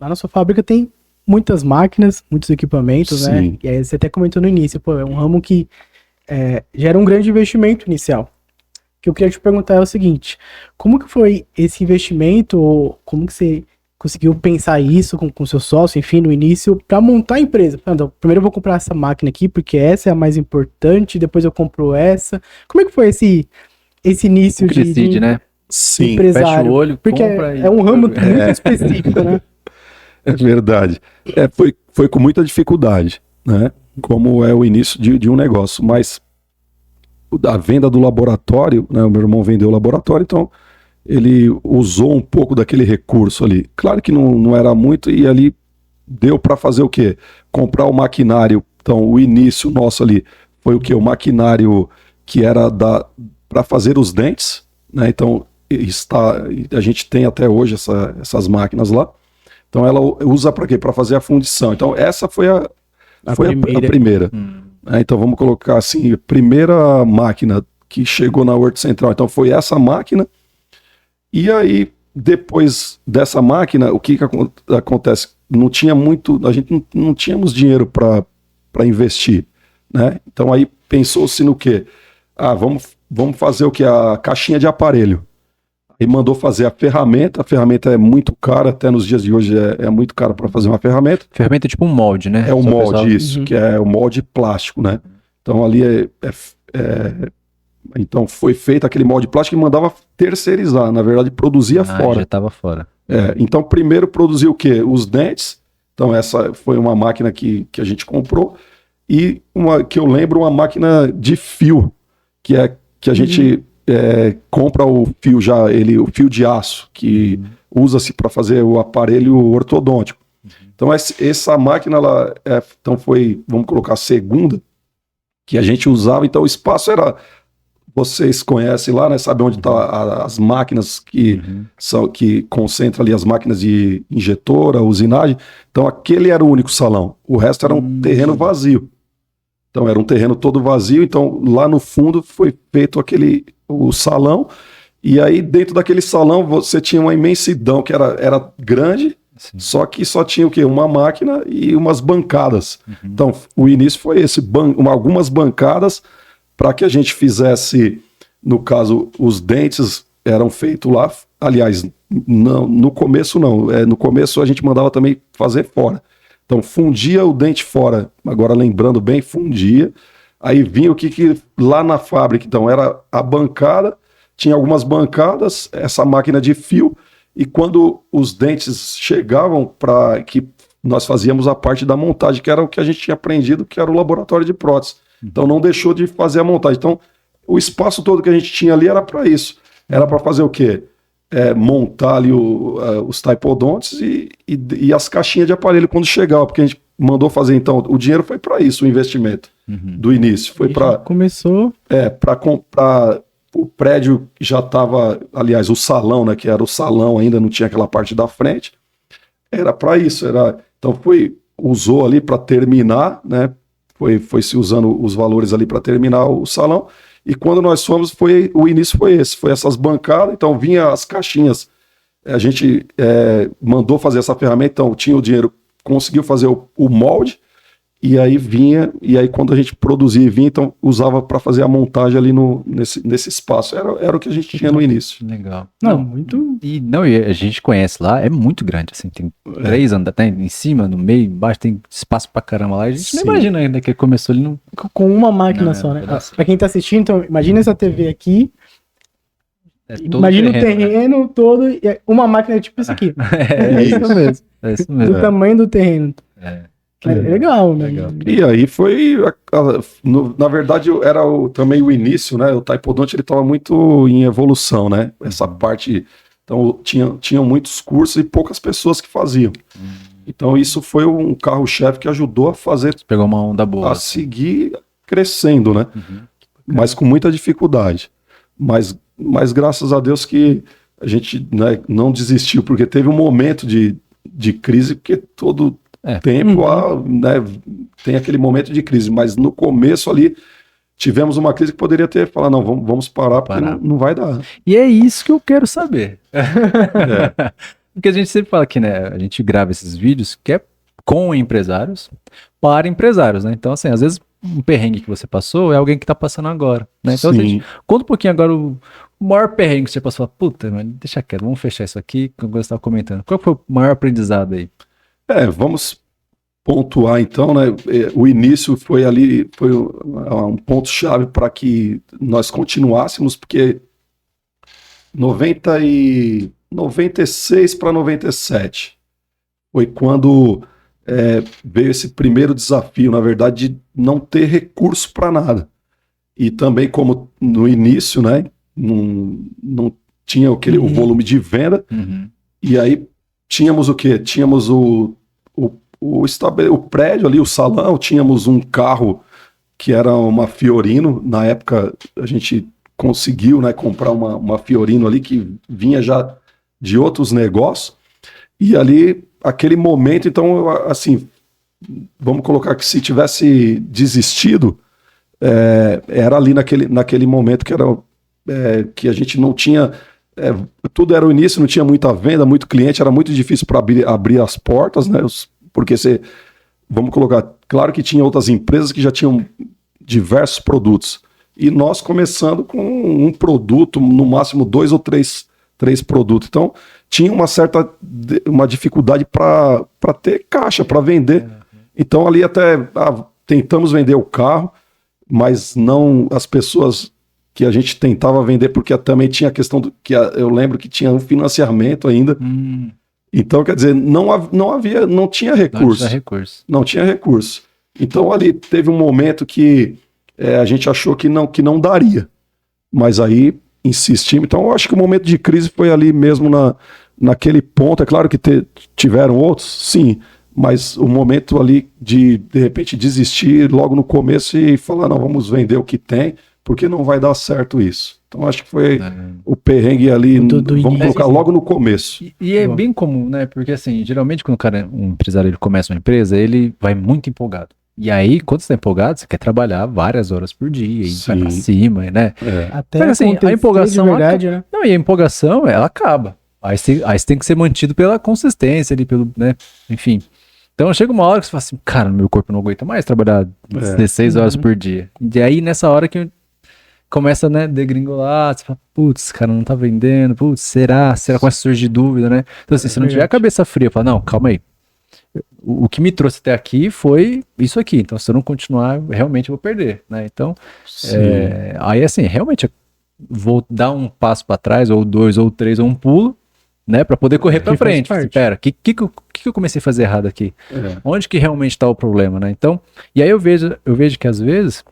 lá na sua fábrica tem muitas máquinas, muitos equipamentos, Sim. né? E aí você até comentou no início, pô, é um ramo que gera um grande investimento inicial. O que eu queria te perguntar é o seguinte, como que foi esse investimento, ou como que você conseguiu pensar isso com seu sócio, enfim, no início, para montar a empresa? Então, primeiro eu vou comprar essa máquina aqui, porque essa é a mais importante, depois eu compro essa. Como é que foi esse início que decide, né? Sim, empresário? fecha o olho, porque compra é um ramo muito específico, né? é verdade. Foi com muita dificuldade, né? Como é o início de um negócio, mas a venda do laboratório, né? O meu irmão vendeu o laboratório, então ele usou um pouco daquele recurso ali. Claro que não era muito, e ali deu para fazer o quê? Comprar o maquinário. Então, o início nosso ali foi o quê? O maquinário que era para fazer os dentes, né? Então, a gente tem até hoje essas máquinas lá. Então, ela usa para quê? Para fazer a fundição. Então, essa foi a primeira. Então, vamos colocar assim, a primeira máquina que chegou na Horto Central. Então, foi essa máquina. E aí, depois dessa máquina, o que acontece? Não tinha muito, a gente não tínhamos dinheiro para investir, né? Então aí pensou-se no quê? Vamos fazer o que? A caixinha de aparelho. Aí mandou fazer a ferramenta é muito cara, até nos dias de hoje é muito caro para fazer uma ferramenta. Ferramenta é tipo um molde, né? É o molde, isso, que é o molde plástico, né? Então ali então foi feito aquele molde plástico e mandava terceirizar, na verdade produzia fora. Já estava fora. Então primeiro produziu o quê? Os dentes. Então essa foi uma máquina que a gente comprou, e que eu lembro, uma máquina de fio, que a gente compra o fio o fio de aço, que usa-se para fazer o aparelho ortodôntico. Então essa máquina, então foi, vamos colocar, a segunda que a gente usava. Então o espaço era, vocês conhecem lá, né? Sabe onde estão as máquinas que concentram ali as máquinas de injetora, usinagem. Então aquele era o único salão. O resto era um terreno vazio. Então era um terreno todo vazio. Então lá no fundo foi feito o salão. E aí dentro daquele salão você tinha uma imensidão que era grande. Sim. Só que só tinha o quê? Uma máquina e umas bancadas. Então o início foi esse, algumas bancadas, para que a gente fizesse, no caso, os dentes eram feitos lá. Aliás, não, no começo não. No começo a gente mandava também fazer fora. Então fundia o dente fora, agora lembrando bem, fundia. Aí vinha o que lá na fábrica, então era a bancada, tinha algumas bancadas, essa máquina de fio, e quando os dentes chegavam, para que nós fazíamos a parte da montagem, que era o que a gente tinha aprendido, que era o laboratório de prótese. Então não deixou de fazer a montagem. Então o espaço todo que a gente tinha ali era para isso. Era para fazer o quê? Montar ali os taipodontes e as caixinhas de aparelho quando chegava, porque a gente mandou fazer. Então o dinheiro foi para isso, o investimento do início. Foi para... Começou... para comprar o prédio que já estava... Aliás, o salão, né? Que era o salão, ainda não tinha aquela parte da frente. Era para isso. Então usou ali para terminar, né? Foi se usando os valores ali para terminar o salão, e quando nós fomos, o início foi esse, foi essas bancadas. Então vinha as caixinhas, a gente mandou fazer essa ferramenta, então tinha o dinheiro, conseguiu fazer o molde, e aí vinha, e aí quando a gente produzia e vinha, então usava para fazer a montagem ali nesse espaço. Era o que a gente tinha no início. Legal. Não, muito... E a gente conhece lá, é muito grande, assim, tem 3 andares, tá em cima, no meio, embaixo, tem espaço pra caramba lá. A gente não imagina ainda que começou ali com uma máquina só, né? Pra quem tá assistindo, então, imagina essa TV aqui, imagina o terreno todo, e uma máquina tipo isso aqui. É isso mesmo. É isso mesmo. Do tamanho do terreno. Legal, né? Legal. E aí foi, na verdade, era também o início, né? O taipodonte, ele estava muito em evolução, né? Essa parte, então tinham muitos cursos e poucas pessoas que faziam. Então isso foi um carro-chefe que ajudou a fazer... Pegou uma onda boa. A seguir crescendo, né? Mas com muita dificuldade. Mas graças a Deus que a gente, né, não desistiu, porque teve um momento de crise, porque todo... tempo, né, tem aquele momento de crise, mas no começo ali tivemos uma crise que poderia ter falado, não, vamos parar, porque não vai dar. E é isso que eu quero saber. Porque a gente sempre fala que, né, a gente grava esses vídeos que é com empresários, para empresários, né? Então, assim, às vezes um perrengue que você passou é alguém que tá passando agora, né? Então, Sim. assim, conta um pouquinho agora o maior perrengue que você passou. Puta, mas deixa quieto, vamos fechar isso aqui, que eu estava comentando. Qual foi o maior aprendizado aí? Vamos pontuar então, né? O início foi ali, foi um ponto-chave para que nós continuássemos, porque 96 para 97 foi quando veio esse primeiro desafio, na verdade, de não ter recurso para nada. E também, como no início, né, não tinha o volume de venda, e aí tínhamos o quê? Tínhamos o prédio ali, o salão, tínhamos um carro que era uma Fiorino. Na época a gente conseguiu, né, comprar uma Fiorino ali que vinha já de outros negócios. E ali, aquele momento, então, assim, vamos colocar que se tivesse desistido, era ali naquele momento que era que a gente não tinha. Tudo era o início, não tinha muita venda, muito cliente, era muito difícil para abrir as portas, né? Porque vamos colocar, claro que tinha outras empresas que já tinham diversos produtos. E nós começando com um produto, no máximo 2 ou 3 produtos. Então, tinha uma dificuldade para ter caixa, para vender. Então, ali até tentamos vender o carro, mas não as pessoas que a gente tentava vender, porque também tinha a questão que eu lembro que tinha um financiamento ainda. Então, quer dizer, não tinha recurso. Não tinha recurso. Então, ali teve um momento que a gente achou que não daria. Mas aí insistimos. Então, eu acho que o momento de crise foi ali mesmo naquele ponto. É claro que tiveram outros, sim. Mas o momento ali de repente, desistir logo no começo e falar, não, vamos vender o que tem, porque não vai dar certo isso. Então, acho que foi o perrengue ali, vamos colocar logo no começo. E é bem comum, né? Porque, assim, geralmente quando um empresário ele começa uma empresa, ele vai muito empolgado. E aí, quando você tá empolgado, você quer trabalhar várias horas por dia, e vai pra cima, né? Até mas, assim, a empolgação de verdade, né? Não, e a empolgação, ela acaba. Aí você tem que ser mantido pela consistência ali, né? Enfim. Então chega uma hora que você fala assim, cara, meu corpo não aguenta mais trabalhar 16 horas por dia. E aí, nessa hora que começa, né, degringolar, você fala, putz, cara, não tá vendendo, putz, será? Começa a surgir dúvida, né? Então, assim, se não tiver a cabeça fria, fala, não, calma aí. O que me trouxe até aqui foi isso aqui. Então, se eu não continuar, realmente eu vou perder, né? Então, aí, assim, realmente, vou dar um passo para trás, ou 2, ou 3, ou um pulo, né? Para poder correr para frente. Espera, o que eu comecei a fazer errado aqui? Onde que realmente tá o problema, né? Então, e aí eu vejo que às vezes,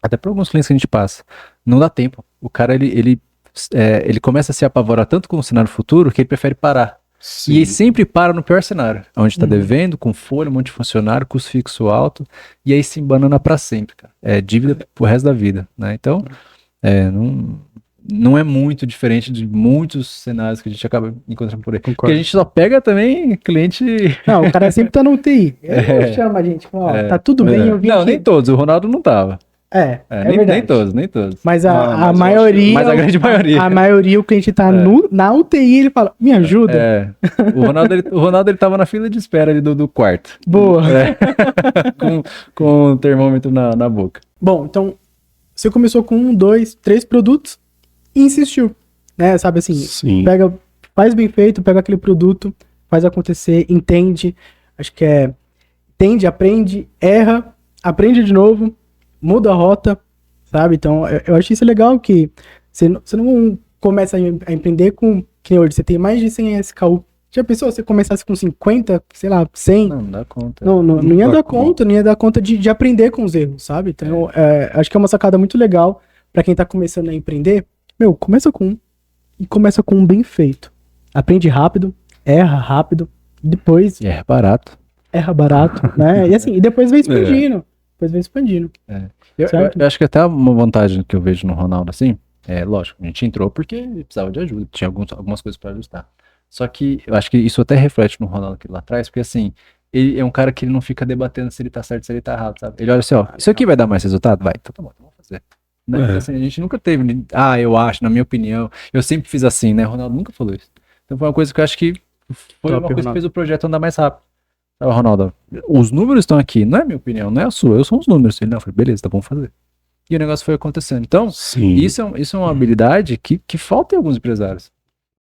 até para alguns clientes que a gente passa, não dá tempo. O cara, ele começa a se apavorar tanto com o cenário futuro que ele prefere parar. Sim. E ele sempre para no pior cenário, onde tá devendo, com folha, um monte de funcionário, custo fixo alto, e aí se embanana para sempre, cara. É dívida pro resto da vida, né? Então, não é muito diferente de muitos cenários que a gente acaba encontrando por aí. Concordo. Porque a gente só pega também cliente... Não, o cara sempre tá no UTI. Ele chama a gente, tá tudo bem, eu vim Não, aqui. Nem todos, o Ronaldo não tava. Nem todos. Mas a maioria... Mas a grande maioria. A maioria, o cliente tá na UTI, ele fala, me ajuda. O Ronaldo ele tava na fila de espera ali do quarto. Boa. Com o termômetro na boca. Bom, então, você começou com 1, 2, 3 produtos e insistiu, né? Sabe assim, faz bem feito, pega aquele produto, faz acontecer, entende, acho que entende, aprende, erra, aprende de novo, muda a rota, sabe? Então, eu acho isso legal que você não começa a empreender com, que hoje você tem mais de 100 SKU. Já pensou se você começasse com 50, sei lá, 100? Não dá conta. Não ia dar conta, não ia dar conta de aprender com os erros, sabe? Então, acho que é uma sacada muito legal pra quem tá começando a empreender. Começa com um e começa com um bem feito. Aprende rápido, erra rápido, depois... Erra barato. Erra barato, né? E assim, e depois vem expandindo. Eu acho que até uma vantagem que eu vejo no Ronaldo, assim, lógico, a gente entrou porque precisava de ajuda, tinha algumas coisas para ajustar. Só que eu acho que isso até reflete no Ronaldo aqui lá atrás, porque assim, ele é um cara que ele não fica debatendo se ele tá certo, se ele tá errado, sabe? Ele olha assim, ó, isso aqui vai dar mais resultado? Vai, então tá bom, vamos fazer. Né? Então, assim, a gente nunca teve, eu acho, na minha opinião, eu sempre fiz assim, né? O Ronaldo nunca falou isso. Então foi uma coisa que eu acho que foi uma Top, coisa que Ronaldo. fez o projeto andar mais rápido. Aí, Ronaldo, os números estão aqui, não é minha opinião, não é a sua, eu sou os números. Ele, não, eu falei, beleza, tá bom fazer. E o negócio foi acontecendo. Então, Sim. isso é uma habilidade que falta em alguns empresários.